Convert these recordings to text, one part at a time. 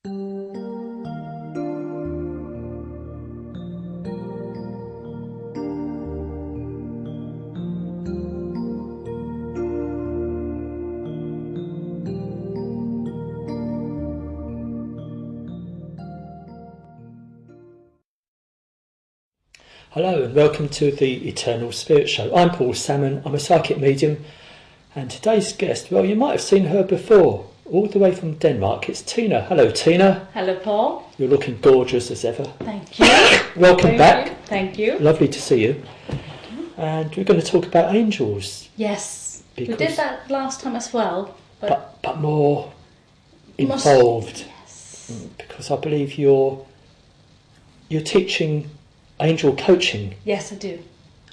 Hello and welcome to the Eternal Spirit Show. I'm Paul Salmon, I'm a psychic medium, and today's guest, well, you might have seen her before, all the way from Denmark. It's Tina. Hello, Tina. Hello, Paul. You're looking gorgeous as ever. Thank you. Welcome back. Thank you. Lovely to see you. And we're going to talk about angels. Yes, we did that last time as well. But more involved. Yes. Because I believe you're teaching angel coaching. Yes, I do.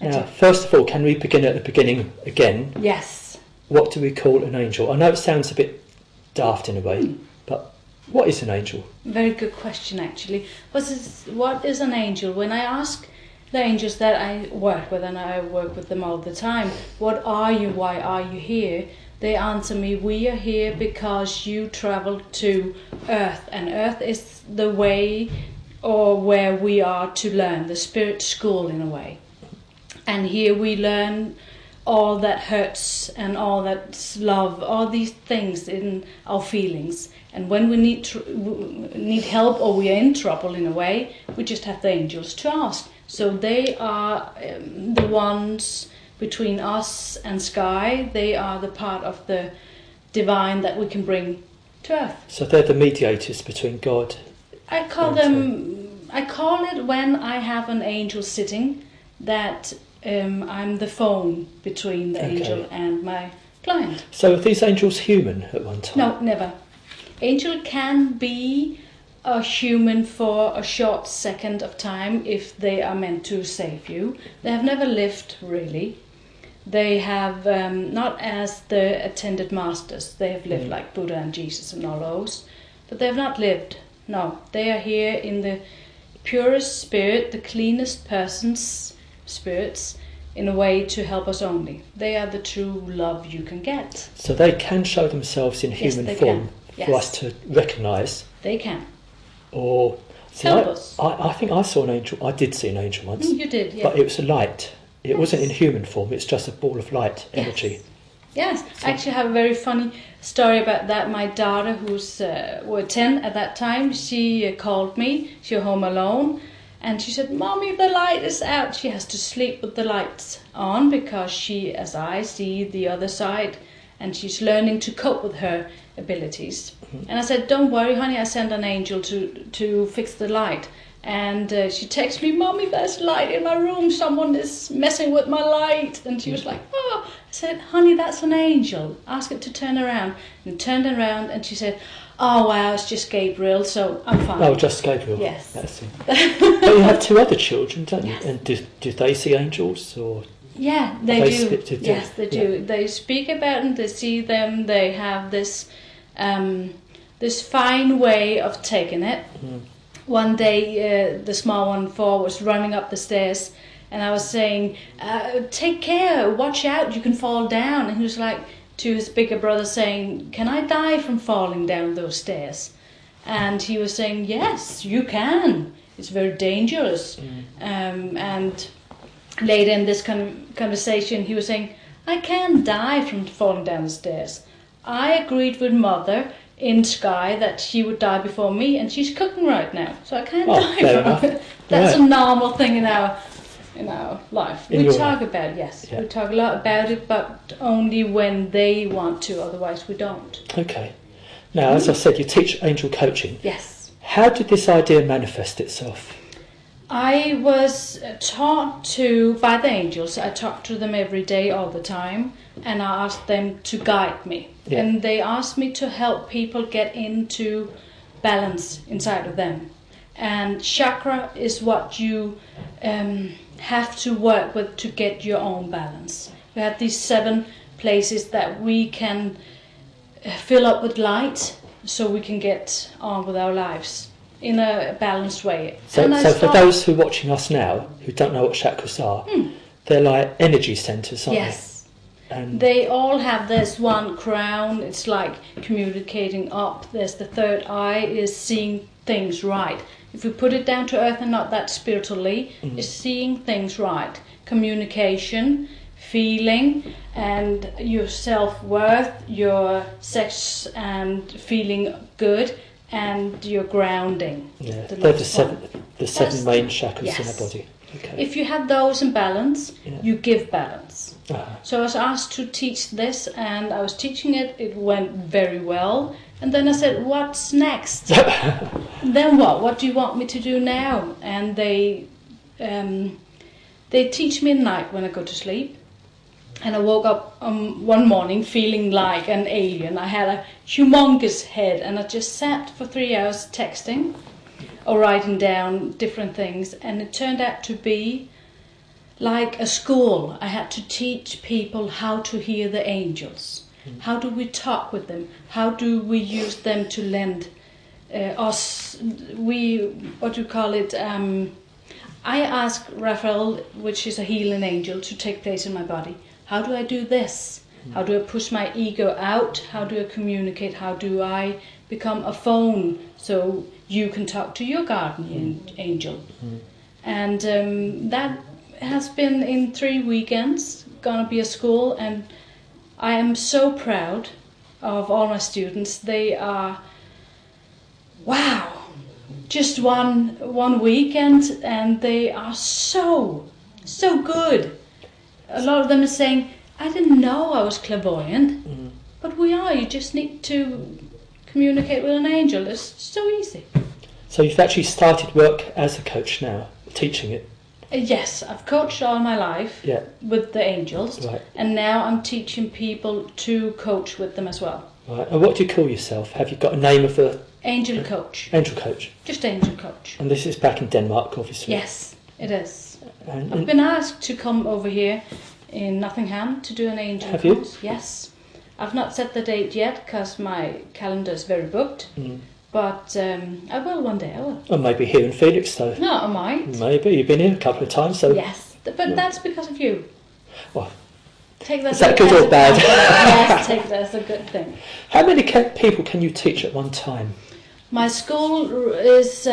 Now, first of all, can we begin at the beginning again? Yes. What do we call an angel? I know it sounds a bit daft in a way, but what is an angel? Very good question, actually. What is an angel? When I ask the angels that I work with, and I work with them all the time, what are you? Why are you here? They answer me, we are here because you traveled to Earth, and Earth is the way or where we are to learn, the spirit school in a way. And here we learn all that hurts and all that's love, all these things in our feelings. And when we need help or we are in trouble in a way, we just have the angels to ask. So they are the ones between us and sky. They are the part of the divine that we can bring to Earth. So they're the mediators between God. I call it when I have an angel sitting that I'm the phone between the angel and my client. So are these angels human at one time? No, never. Angel can be a human for a short second of time if they are meant to save you. They have never lived really. They have not as the attended masters. They have lived like Buddha and Jesus and all those, but they have not lived. No, they are here in the purest spirit, the cleanest spirits, in a way to help us only. They are the true love you can get. So they can show themselves in human form for us to recognise. They can. Or help us. I think I saw an angel. I did see an angel once. You did, yeah. But it was a light. It wasn't in human form. It's just a ball of light energy. Yes, I actually have a very funny story about that. My daughter, who's 10 at that time, she called me. She was home alone, and she said, "Mommy, the light is out." She has to sleep with the lights on because she, as I see the other side, and she's learning to cope with her abilities. Mm-hmm. And I said, "Don't worry, honey. I sent an angel to fix the light." And she texted me, "Mommy, there's light in my room. Someone is messing with my light." And she was like, "Oh." I said, "Honey, that's an angel. Ask it to turn around." And it turned around and she said, "Oh, wow, it's just Gabriel, so I'm fine." Oh, just Gabriel. Yes. That's it. But you have two other children, don't you? Yes. And do they see angels? Or yeah, they do. Yes, they do. Yeah. They speak about them, they see them, they have this fine way of taking it. Mm. One day, the small one, 4, was running up the stairs, and I was saying, "Take care, watch out, you can fall down." And he was like to his bigger brother saying, "Can I die from falling down those stairs?" And he was saying, "Yes, you can. It's very dangerous." And later in this conversation, he was saying, "I can die from falling down the stairs. I agreed with Mother in sky that she would die before me, and she's cooking right now, so I can't die from it." That's a normal thing in our life. We talk about we talk a lot about it, but only when they want to, otherwise we don't. Okay. Now, as I said, you teach angel coaching. Yes. How did this idea manifest itself? I was taught by the angels. I talked to them every day, all the time, and I asked them to guide me. Yeah. And they asked me to help people get into balance inside of them. And chakra is what you have to work with to get your own balance. We have these 7 places that we can fill up with light so we can get on with our lives in a balanced way. So for those who are watching us now, who don't know what chakras are, they're like energy centres, aren't they? Yes. And they all have this one crown. It's like communicating up. There's the third eye is seeing things right. If we put it down to earth and not that spiritually, is seeing things right. Communication, feeling, and your self-worth, your sex and feeling good, and your grounding. yeah, The they're last one. the seven main chakras in Yes. the body. Okay. If you have those in balance, Yeah. you give balance. Ah, So I was asked to teach this, and I was teaching it. It went very well. And then I said, what's next? Then what? What do you want me to do now? And they teach me at night when I go to sleep. And I woke up one morning feeling like an alien. I had a humongous head, and I just sat for 3 hours texting or writing down different things. And it turned out to be like a school. I had to teach people how to hear the angels. How do we talk with them? How do we use them to lend us? What do you call it? I asked Raphael, which is a healing angel, to take place in my body. How do I do this? How do I push my ego out? How do I communicate? How do I become a phone so you can talk to your guardian angel? And that has been in 3 weekends, gonna be a school, and I am so proud of all my students. They are, wow, just one weekend, and they are so good. A lot of them are saying, I didn't know I was clairvoyant, but we are. You just need to communicate with an angel. It's so easy. so you've actually started work as a coach now, teaching it. Yes, I've coached all my life Yeah. with the angels, Right. and now I'm teaching people to coach with them as well. Right. And what do you call yourself? Have you got a name of the Angel coach. angel coach? Just angel coach. And this is back in Denmark, obviously. Yes, it is. And, I've been asked to come over here in Nottingham to do an angel Have you? course. Yes. I've not set the date yet because my calendar is very booked. Mm. But I will one day, I will. Or maybe here in Felix, though. No, I might. Maybe. You've been here a couple of times, so... Yes, but that's because of you. Well, Take that is that as good or a bad? compliment. Yes, take that as a good thing. How many people can you teach at one time? My school is...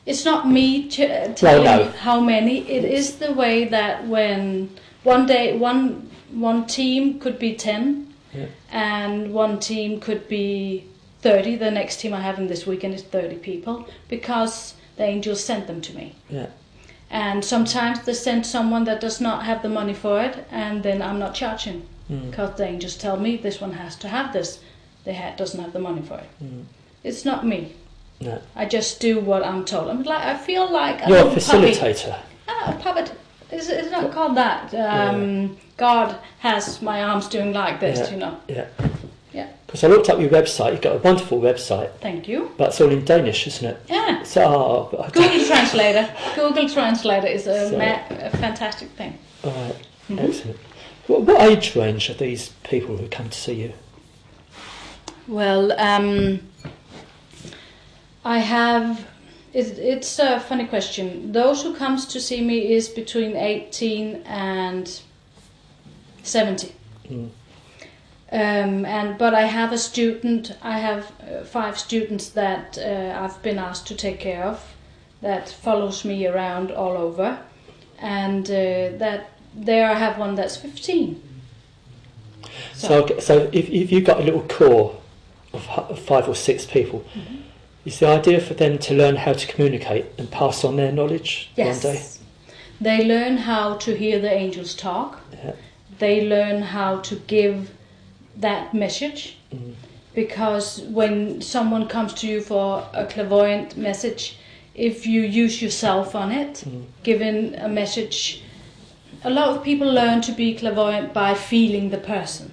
it's not me telling no. you how many. It is the way that when one day one team could be 10, Yeah. and one team could be 30. The next team I have in this weekend is 30 people, because the angels sent them to me. Yeah. And sometimes they send someone that does not have the money for it, and then I'm not charging, because the angels tell me this one has to have this. They doesn't have the money for it. It's not me. No. I just do what I'm told. I feel like You're a little facilitator. puppy. A puppet. It's not called that. God has my arms doing like this, Yeah. you know. Yeah. Yeah. Because I looked up your website. You've got a wonderful website. Thank you. But it's all in Danish, isn't it? Yeah. So, Google Translator. Google Translator is a fantastic thing. All right. Excellent. What age range are these people who come to see you? Well, I have... It's a funny question. Those who comes to see me is between 18 and 70. But I have a student. I have 5 students that I've been asked to take care of, that follows me around all over, and that there I have one that's 15. So if you've got a little core of 5 or 6 people, is the idea for them to learn how to communicate and pass on their knowledge Yes. one day? They learn how to hear the angels talk. Yeah. They learn how to give that message. Because when someone comes to you for a clairvoyant message, if you use yourself on it, giving a message, a lot of people learn to be clairvoyant by feeling the person.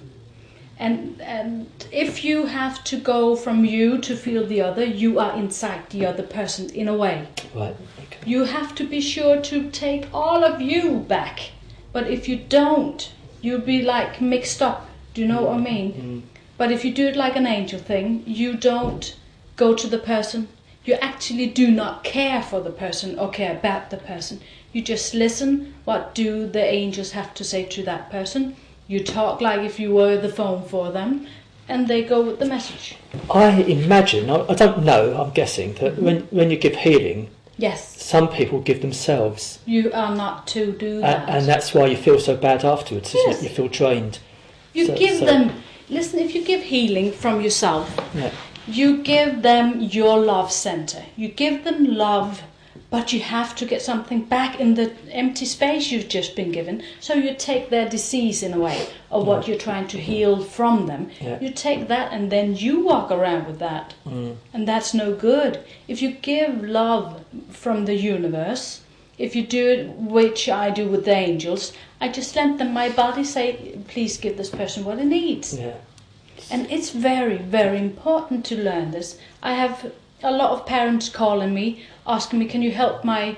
And if you have to go from you to feel the other, you are inside the other person in a way. Right. Okay. You have to be sure to take all of you back. But if you don't, you'll be like mixed up. Do you know what I mean? But if you do it like an angel thing, you don't go to the person. You actually do not care for the person or care about the person. You just listen. What do the angels have to say to that person? You talk like if you were the phone for them, and they go with the message. I imagine, I don't know, I'm guessing, that when you give healing, Yes. some people give themselves. You are not to do that. And that's why you feel so bad afterwards, isn't it? You feel drained. You give them, listen, if you give healing from yourself, you give them your love center. You give them love, but you have to get something back in the empty space you've just been given. So you take their disease in a way, or what you're trying to heal from them. You take that and then you walk around with that. And that's no good. If you give love from the universe, if you do it, which I do with the angels, I just let them, my body, say, please give this person what it needs. And it's very, very important to learn this. I have a lot of parents calling me, asking me, can you help my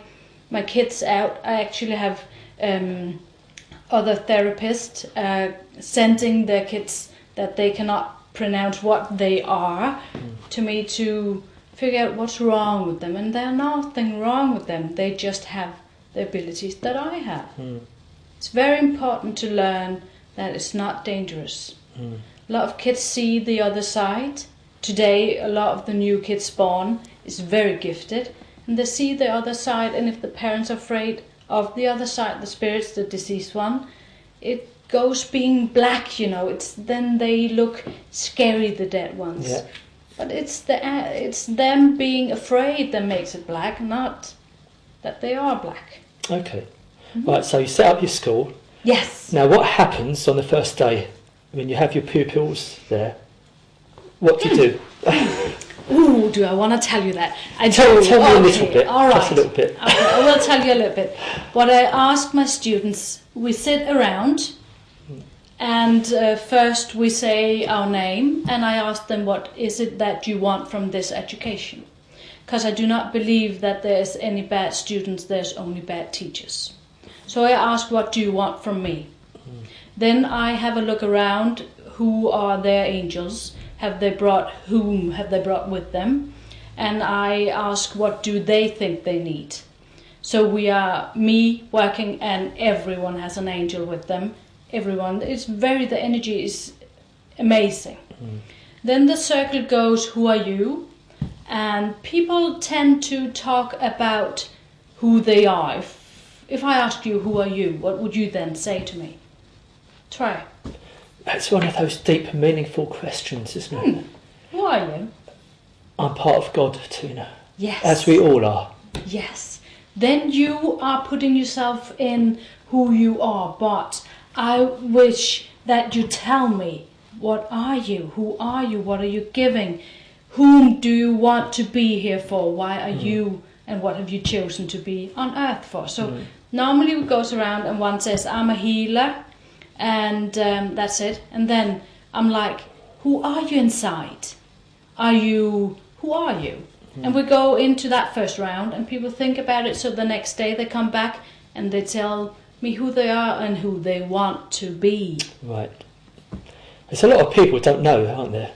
kids out? I actually have other therapists sending their kids that they cannot pronounce what they are to me to figure out what's wrong with them. And there's nothing wrong with them. They just have the abilities that I have. It's very important to learn that it's not dangerous. A lot of kids see the other side. Today, a lot of the new kids born is very gifted, and they see the other side, and if the parents are afraid of the other side, the spirits, the deceased one, it goes being black, then they look scary, the dead ones. But it's them being afraid that makes it black, not that they are black. Okay. Right, so you set up your school. Yes. Now, what happens on the first day when you have your pupils there? What do you do? Ooh, do I want to tell you that? Tell me a little bit. All right. Just a little bit. Okay, I will tell you a little bit. What I ask my students, we sit around, and first we say our name, and I ask them, what is it that you want from this education? Because I do not believe that there's any bad students, there's only bad teachers. So I ask, what do you want from me? Then I have a look around, who are their angels? Whom have they brought with them? And I ask, what do they think they need? So we are me working, and everyone has an angel with them. Everyone, the energy is amazing. Then the circle goes, who are you? And people tend to talk about who they are. If I asked you, who are you? What would you then say to me? Try. That's one of those deep and meaningful questions, isn't it? Who are you? I'm part of God, Tina. Yes. As we all are. Yes. Then you are putting yourself in who you are, but I wish that you tell me, what are you? Who are you? What are you giving? Whom do you want to be here for? Why are you, and what have you chosen to be on earth for? So normally it goes around and one says, I'm a healer, and that's it. And then I'm like, who are you inside? Who are you? And we go into that first round, and people think about it, so the next day they come back and they tell me who they are and who they want to be. Right. There's a lot of people don't know, aren't there?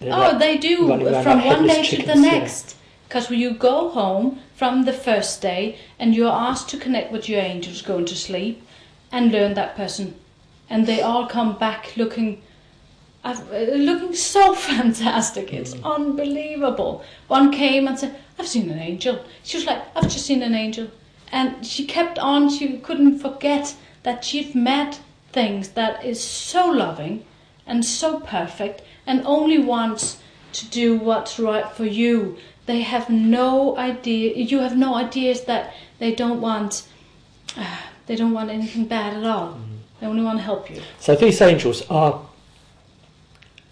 They do, from one day to the next. Because when you go home from the first day and you're asked to connect with your angels going to sleep and learn that person, and they all come back looking so fantastic. It's unbelievable. One came and said, I've seen an angel. She was like, I've just seen an angel. And she kept on, she couldn't forget that she'd met things that is so loving and so perfect and only wants to do what's right for you. They have no idea, you have no ideas that they don't want anything bad at all. They only want to help you. So these angels are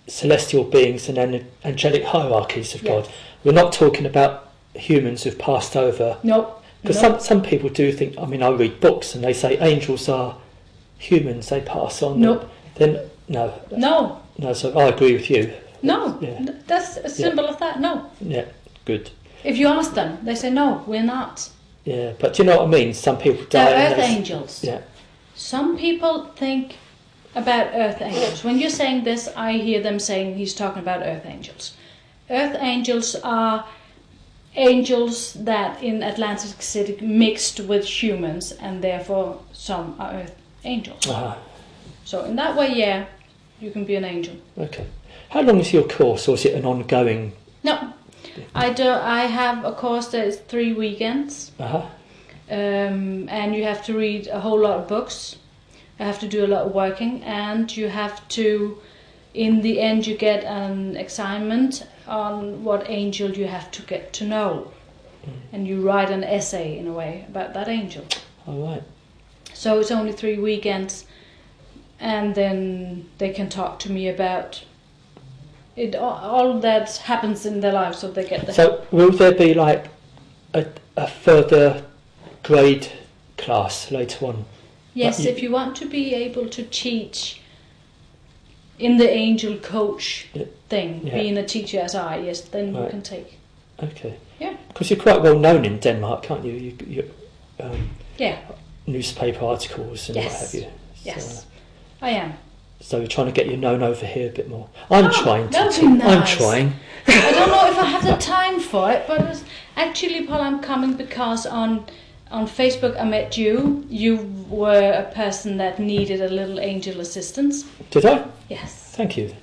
celestial beings and angelic hierarchies of God. We're not talking about humans who've passed over. Nope. Because some people do think, I read books and they say angels are humans, they pass on. Nope. Then, no. No, so I agree with you. No, that's as simple as that, no. Yeah, good. If you ask them, they say, no, we're not. Yeah, but do you know what I mean? Some people die. They're earth angels. Yeah. Some people think about earth angels. When you're saying this, I hear them saying he's talking about earth angels. Earth angels are angels that in Atlantic City mixed with humans, and therefore some are earth angels. So in that way, yeah, you can be an angel. Okay. How long is your course, or is it an ongoing? No, I have a course that is 3 weekends, and you have to read a whole lot of books. You have to do a lot of working, and you have to, in the end, you get an assignment on what angel you have to get to know, and you write an essay in a way about that angel. All right. So it's only 3 weekends, and then they can talk to me about it, all that happens in their life, so they get the. So will there be like a further grade class later on? Yes, if you want to be able to teach in the angel coach thing, being a teacher as yes, then you can take. Okay. Yeah. Because you're quite well known in Denmark, aren't you? Yeah. Newspaper articles and what have you. Yes, I am. So you're trying to get your known over here a bit more. I'm trying to. That'd be nice. I'm trying. I don't know if I have the time for it, but it's actually, Paul, I'm coming because on Facebook I met you. You were a person that needed a little angel assistance. Did I? Yes. Thank you.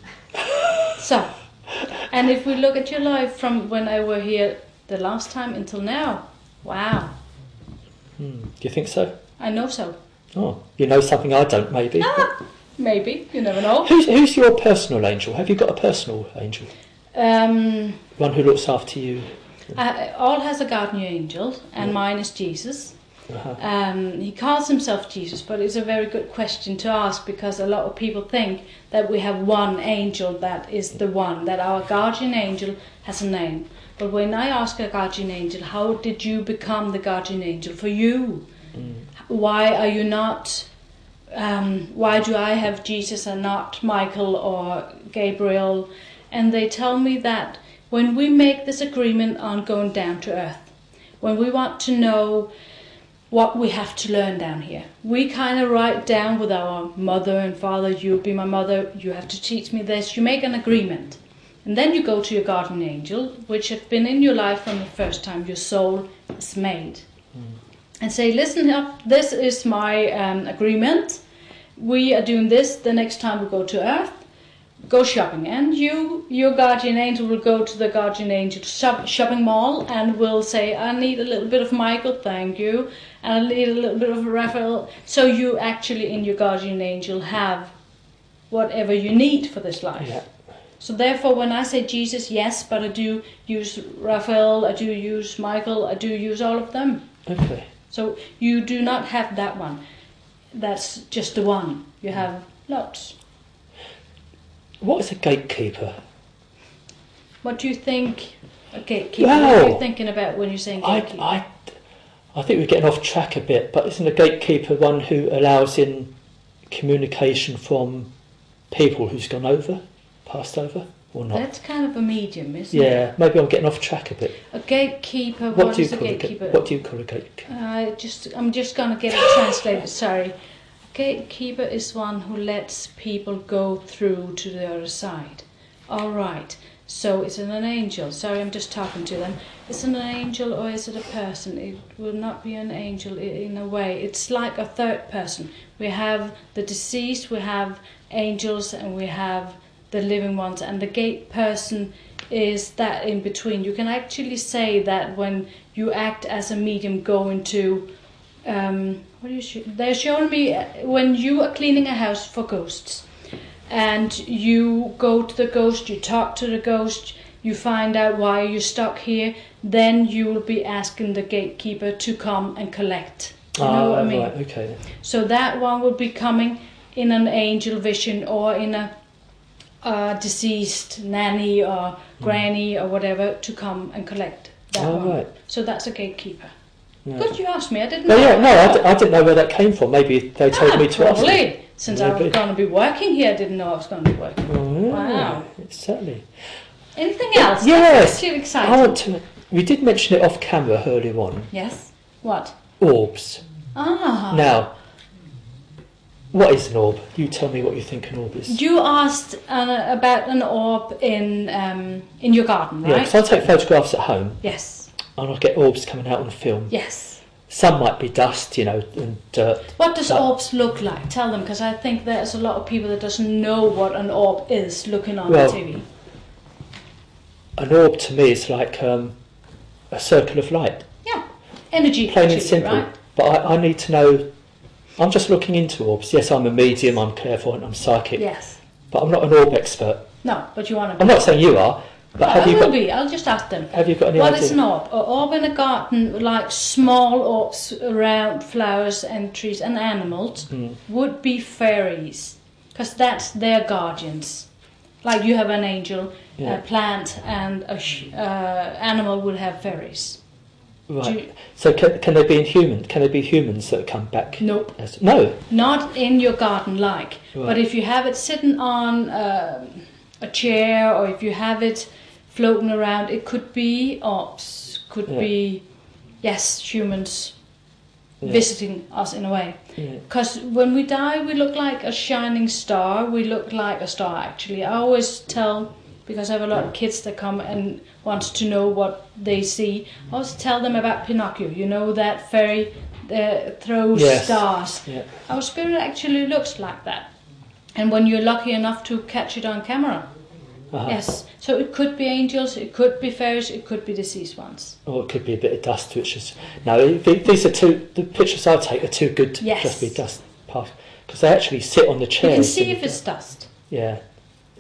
So, and if we look at your life from when I were here the last time until now, wow. Do you think so? I know so. Oh, you know something I don't, maybe. Maybe, you never know. Who's your personal angel? Have you got a personal angel? One who looks after you? All has a guardian angel, and mine is Jesus. He calls himself Jesus, but it's a very good question to ask, because a lot of people think that we have one angel that is the one, that our guardian angel has a name. But when I ask a guardian angel, how did you become the guardian angel for you? Why are you not... why do I have Jesus and not Michael or Gabriel? And they tell me that when we make this agreement on going down to earth, when we want to know what we have to learn down here, we kind of write down with our mother and father, you'll be my mother, you have to teach me this, you make an agreement. And then you go to your guardian angel, which have been in your life from the first time your soul is made. And say, listen up, this is my agreement. We are doing this the next time we go to earth. Go shopping. And your guardian angel will go to the guardian angel shopping mall and will say, I need a little bit of Michael, thank you. And I need a little bit of Raphael. So you actually in your guardian angel have whatever you need for this life. Yeah. So therefore when I say Jesus, yes, but I do use Raphael, I do use Michael, I do use all of them. Okay. So you do not have that one. That's just the one. You have lots. What is a gatekeeper? What do you think a gatekeeper? What are you thinking about when you're saying gatekeeper? I think we're getting off track a bit, but isn't a gatekeeper one who allows in communication from people who's gone over, passed over, or not? That's kind of a medium, isn't it? Yeah, maybe I'm getting off track a bit. A gatekeeper, what is a gatekeeper? What do you call a gatekeeper? I'm just going to get it translated, sorry. A gatekeeper is one who lets people go through to the other side. All right, so is it an angel? Sorry, I'm just talking to them. Is it an angel or is it a person? It will not be an angel in a way. It's like a third person. We have the deceased, we have angels, and we have the living ones, and the gate person is that in between. You can actually say that when you act as a medium going to they're showing me when you are cleaning a house for ghosts and you go to the ghost, you talk to the ghost, you find out why you're stuck here, then you will be asking the gatekeeper to come and collect. You know what I mean? Right, okay. So that one will be coming in an angel vision or in a deceased nanny or granny or whatever to come and collect that one. Right. So that's a gatekeeper. Yeah. Good, you asked me. I didn't know. I didn't know where that came from. Maybe they told me to ask. Probably. Since I was going to be working here, I didn't know I was going to be working. Oh, yeah. Wow. Certainly. Anything else? Yes. That's exciting. We did mention it off camera earlier on. Yes. What? Orbs. Ah. Now, what is an orb? You tell me what you think an orb is. You asked about an orb in your garden, right? Yeah, because I take photographs at home. Yes. and I get orbs coming out on film. Yes. Some might be dust, and dirt. What does orbs look like? Tell them, because I think there's a lot of people that doesn't know what an orb is looking on the TV. An orb to me is like a circle of light. Yeah, energy. Plain and simple. Right? But I need to know. I'm just looking into orbs. Yes, I'm a medium. I'm clairvoyant. I'm psychic. Yes. But I'm not an orb expert. No, but you want to be. I'm not saying you are. But I will be. I'll just ask them. Have you got any What idea? is an orb? An orb in a garden, like small orbs around flowers and trees and animals, would be fairies, because that's their guardians. Like you have an angel, a plant, and a animal would have fairies. Right. So can they be in human? Can they be humans that come back? Nope. No. Not in your garden, like. Right. But if you have it sitting on a chair, or if you have it floating around, it could be orbs, could be, yes, humans visiting us in a way. Because when we die, we look like a shining star. We look like a star, actually. I always tell, because I have a lot of kids that come and want to know what they see, I always tell them about Pinocchio. You know, that fairy that throws stars. Yeah. Our spirit actually looks like that. And when you're lucky enough to catch it on camera. Yes, so it could be angels, it could be fairies, it could be deceased ones. Or it could be a bit of dust, which is... No, these are the pictures I take are too good to just be dust. Because they actually sit on the chairs. You can see if it's dust. Yeah.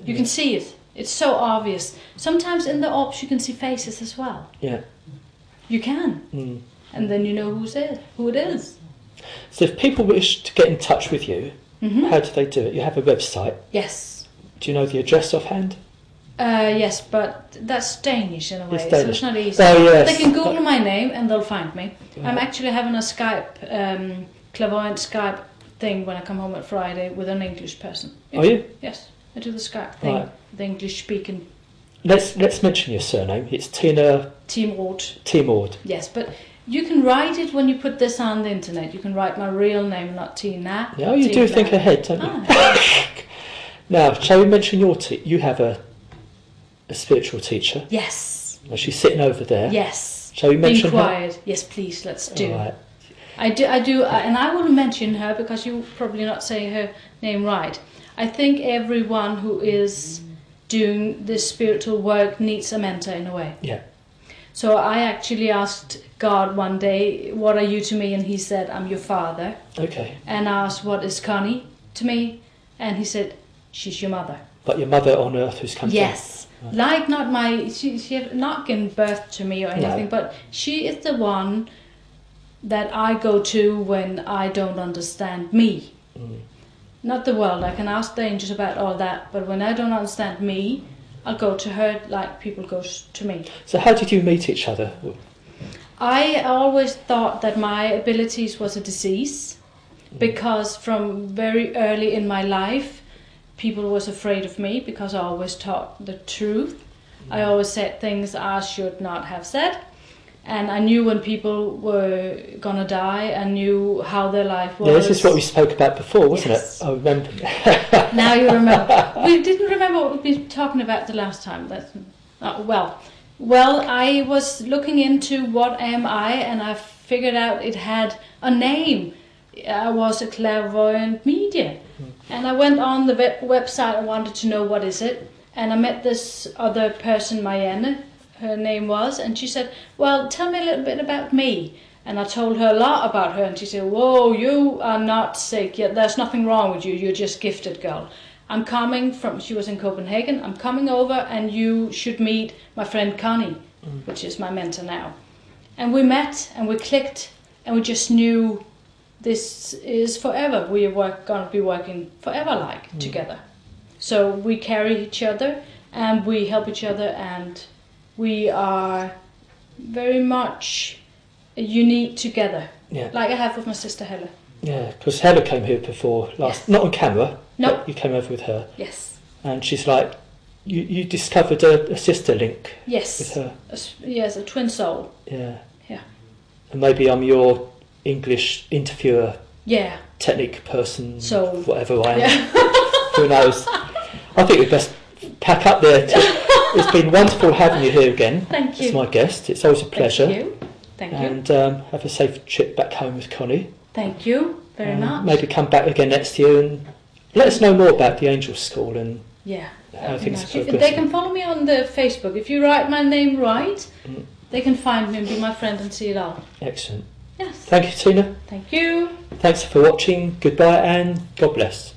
You can see it. It's so obvious. Sometimes in the orbs you can see faces as well. Yeah. You can. And then you know who it is. So if people wish to get in touch with you, how do they do it? You have a website. Yes. Do you know the address offhand? Yes, but that's Danish in a way, so it's not easy. Oh, yes. They can Google my name and they'll find me. I'm actually having a Skype, clairvoyant Skype thing when I come home on Friday with an English person. Are you? Yes, I do the Skype thing, the English speaking. Let's mention your surname. It's Tine Tiemroth. Yes, but you can write it when you put this on the internet. You can write my real name, not Tina. No, you do think ahead, don't you? Now, shall we mention you have a spiritual teacher? Yes. Well, she's sitting over there. Yes. Shall we mention Be quiet. Yes, please, let's do. Right. I do, and I will mention her because you're probably not saying her name right. I think everyone who is doing this spiritual work needs a mentor in a way. Yeah. So I actually asked God one day, what are you to me? And he said, I'm your father. Okay. And I asked, what is Connie to me? And he said, she's your mother. But your mother on earth who's come Yes. Right. Like not she has not given birth to me or anything, but she is the one that I go to when I don't understand me. Not the world. I can ask the angels about all that, but when I don't understand me, I'll go to her like people go to me. So how did you meet each other? I always thought that my abilities was a disease, because from very early in my life, people was afraid of me because I always taught the truth. I always said things I should not have said. And I knew when people were going to die, I knew how their life was. Yeah, this is what we spoke about before, wasn't it? I remember. Now you remember. We didn't remember what we've been talking about the last time. Well, I was looking into what am I, and I figured out it had a name. I was a clairvoyant medium. And I went on the website and wanted to know what is it. And I met this other person, Marianne, her name was, and she said, well, tell me a little bit about me. And I told her a lot about her, and she said, whoa, you are not sick yet. There's nothing wrong with you. You're just gifted, girl. I'm coming from, she was in Copenhagen, I'm coming over and you should meet my friend Connie, which is my mentor now. And we met and we clicked and we just knew this is forever. We are going to be working forever together. So we carry each other and we help each other, and we are very much unique together. Yeah. Like I have with my sister Helle. Yeah, because Helle came here before not on camera. No. You came over with her. Yes. And she's like, you discovered a sister link. Yes. With her. Yes, a twin soul. Yeah. Yeah. And maybe I'm your English interviewer. Yeah. Technique person. So whatever I am. Yeah. Who knows? I think we best pack up there. It's been wonderful having you here again. Thank you. As my guest. It's always a pleasure. Thank you. And have a safe trip back home with Connie. Thank you very much. Maybe come back again next year and let us know more about the Angel School and how things are progressing. They can follow me on the Facebook. If you write my name right, they can find me and be my friend and see it all. Excellent. Yes. Thank you, Tina. Thank you. Thanks for watching. Goodbye and God bless.